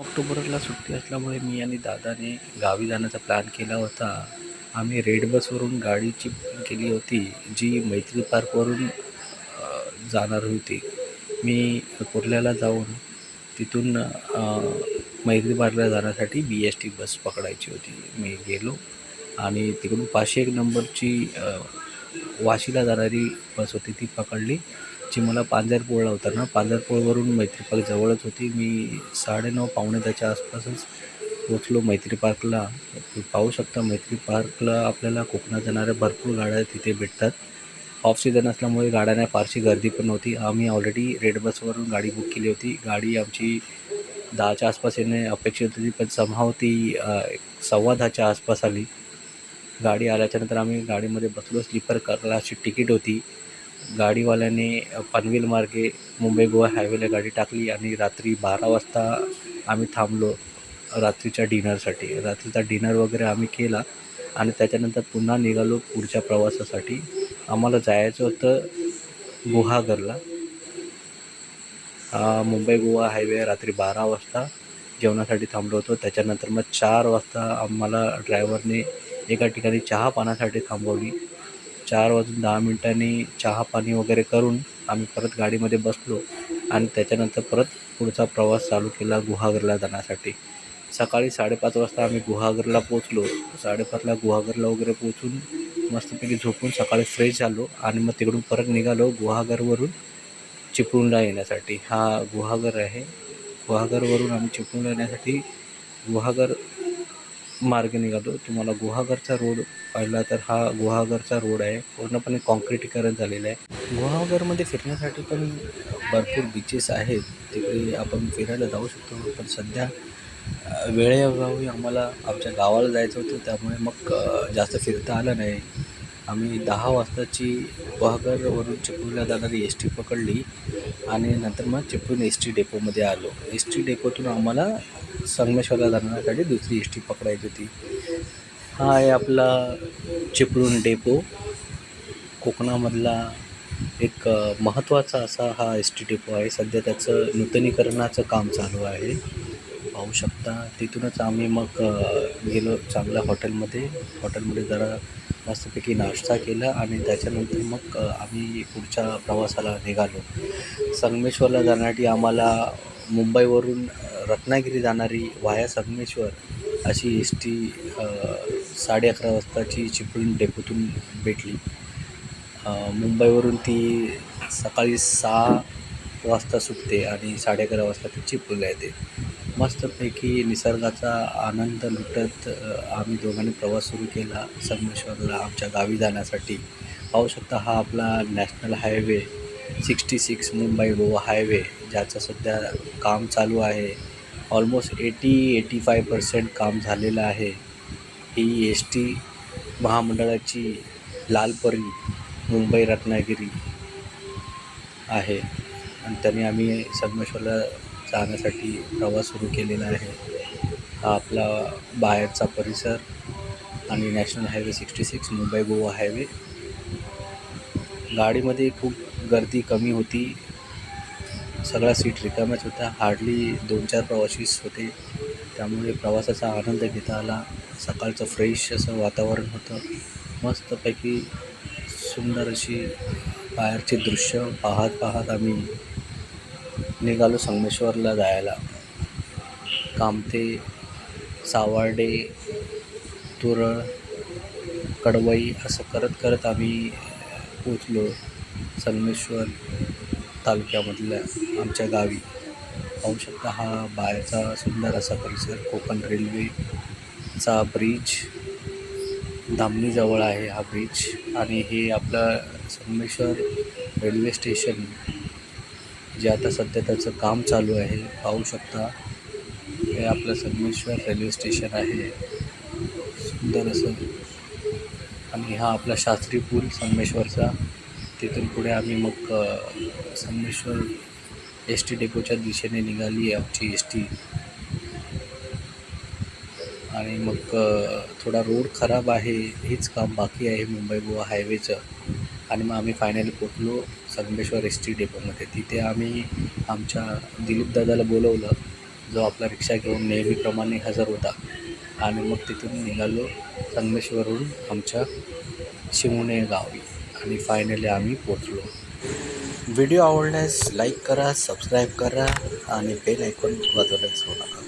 ऑक्टोबरला सुट्टी असल्यामुळे मी आणि दादाने गावी जाण्याचा प्लॅन केला होता. आम्ही रेड बसवरून गाडीची बुकिंग केली होती, जी मैत्री पार्कवरून जाणार होती. मी कुर्ल्याला जाऊन तिथून मैत्री पार्कला जाण्यासाठी BST बस पकडायची होती. मी गेलो आणि तिकडून 501 नंबरची वाशीला जाणारी बस होती, ती पकडली, जी मला पांजरपूरला उतरणार. पांजरपूरवरून मैत्री पार्क जवळच होती. मी 9:30 पावणे 10च्या आसपासच पोचलो मैत्री पार्कला. तुम्ही पाहू शकता मैत्री पार्कला आपल्याला कोकणात जाणाऱ्या भरपूर गाड्या तिथे भेटतात. ऑफ सीझन असल्यामुळे गाड्यांना फारशी गर्दी पण नव्हती. आम्ही ऑलरेडी रेड बसवरून गाडी बुक केली होती. गाडी आमची 10च्या आसपास येणे अपेक्षित होती, पण समहाव ती 10:15च्या आसपास आली. गाडी आल्याच्यानंतर आम्ही गाडीमध्ये बसलो. स्लीपर क्लासची तिकीट होती. गाडीवाल्याने पनवेल मार्गे मुंबई गोवा हायवेला गाडी टाकली आणि रात्री 12 वाजता आम्ही थांबलो रात्रीच्या डिनरसाठी. रात्रीचा डिनर वगैरे आम्ही केला आणि त्याच्यानंतर पुन्हा निघालो पुढच्या प्रवासासाठी. आम्हाला जायचं होतं गुहागरला. मुंबई गोवा हायवे रात्री 12 वाजता जेवणासाठी थांबलो होतो. त्याच्यानंतर मग 4 वाजता आम्हाला ड्रायव्हरने एका ठिकाणी चहा पाण्यासाठी थांबवली. 4:10 चहा पाणी वगैरे करून आम्ही परत गाडीमध्ये बसलो आणि त्याच्यानंतर परत पुढचा प्रवास चालू केला गुहागरला जाण्यासाठी. सकाळी 5:30 वाजता आम्ही गुहागरला पोचलो. 5:30ला गुहागरला वगैरे पोचून मस्तपैकी झोपून सकाळी फ्रेश झालो आणि मग तिकडून परत निघालो गुहागरवरून चिपळूणला येण्यासाठी. हा गुहागर आहे. गुहागरवरून आम्ही चिपळूणला येण्यासाठी गुहागर मार्गे निघालो. तुम्हाला गुहागरचा रोड पाहिला तर हा गुहागरचा रोड आहे. पूर्णपणे कॉन्क्रिटीकरण झालेलं आहे. गुहागरमध्ये फिरण्यासाठी पण भरपूर बीचेस आहेत. तिकडे आपण फिरायला जाऊ शकतो. पण सध्या वेळेअभावी आम्हाला आमच्या गावाला जायचं होतं, त्यामुळे मग जास्त फिरता आलं नाही. आम्ही 10 वाजताची गुहागरवरून चिपळूणला जाणारी ST पकडली आणि नंतर मग चिपळूण ST डेपोमध्ये आलो. ST डेपोतून आम्हाला संगमेश्वरला जाण्यासाठी दुसरी ST पकडायची होती. हा आहे आपला चिपळूण डेपो. कोकणामधला एक महत्त्वाचा असा हा ST डेपो आहे. सध्या त्याचं नूतनीकरणाचं काम चालू आहे, पाहू शकता. तिथूनच आम्ही मग गेलो चांगल्या हॉटेलमध्ये जरा मस्तपैकी नाश्ता केला आणि त्याच्यानंतर मग आम्ही पुढच्या प्रवासाला निघालो. संगमेश्वरला जाण्यासाठी आम्हाला मुंबईवरून रत्नागिरी जाणारी व्हाया संगमेश्वर अशी ST 11:30 वाजताची चिपळूण डेपोतून भेटली. मुंबईवरून ती सकाळी 6 वाजता सुटते आणि 11:30 वाजता ती चिपळूणला येते. मस्तपैकी निसर्गाचा आनंद लुटत आम्ही दोघांनी प्रवास सुरू केला संगमेश्वरला आमच्या गावी जाण्यासाठी. पाहू शकता हा आपला national highway 66 Mumbai Goa highway, ज्याचं सध्या काम चालू आहे. ऑलमोस्ट 80-85% काम झालेलं आहे. ही ST महामंडळाची लालपरी मुंबई रत्नागिरी आहे आणि त्याने आम्ही संगमेश्वरला जाण्यासाठी प्रवास सुरू केलेला आहे. हा आपला बाहेरचा परिसर आणि national highway 66 Mumbai Goa highway. गाडीमध्ये खूप गर्दी कमी होती. सगळ्या सीट रिकाम्याच होत्या. हार्डली 2-4 प्रवासीच होते. त्यामुळे प्रवासाचा आनंद घेता आला. सकाळचं फ्रेश असं वातावरण होतं. मस्तपैकी सुंदर अशी बाहेरचे दृश्य पाहत आम्ही निघालो संगमेश्वरला जायला. कामथे, सावर्डे, तुरळ, कडवई असं करत आम्ही पोचलो संगमेश्वर तालुक्यामधल्या आमच्या गावी. पाहू शकता हा बाहेरचा सुंदर असा परिसर. कोकण रेल्वेचा ब्रिज धामणीजवळ आहे हा ब्रिज आणि हे आपलं संगमेश्वर रेल्वे स्टेशन, जे आता सध्या त्याचं काम चालू आहे. पाहू शकता हे आपलं संगमेश्वर रेल्वे स्टेशन आहे, सुंदर असं. आणि हा आपला शास्त्री पूल संगमेश्वरचा. तिथून पुढे आम्ही मग संगमेश्वर ST डेपोच्या दिशेने निघाली आमची ST. आणि मग थोडा रोड खराब आहे, हेच काम बाकी आहे मुंबई गोवा हायवेचं. आणि मग आम्ही फायनली पोचलो संगमेश्वर ST डेपोमध्ये. तिथे आम्ही आमच्या दिलीप दादाला बोलवलं जो आपला रिक्षा घेऊन नेहमीप्रमाणे हजर होता. आणि मग तिथून निघालो संगमेश्वरवरून आमच्या शिवणे गावी आणि फायनली आम्ही पोचलो. व्हिडिओ आवडल्यास लाईक करा, सबस्क्राईब करा आणि बेल आयकॉन वाजवायला विसरू नका.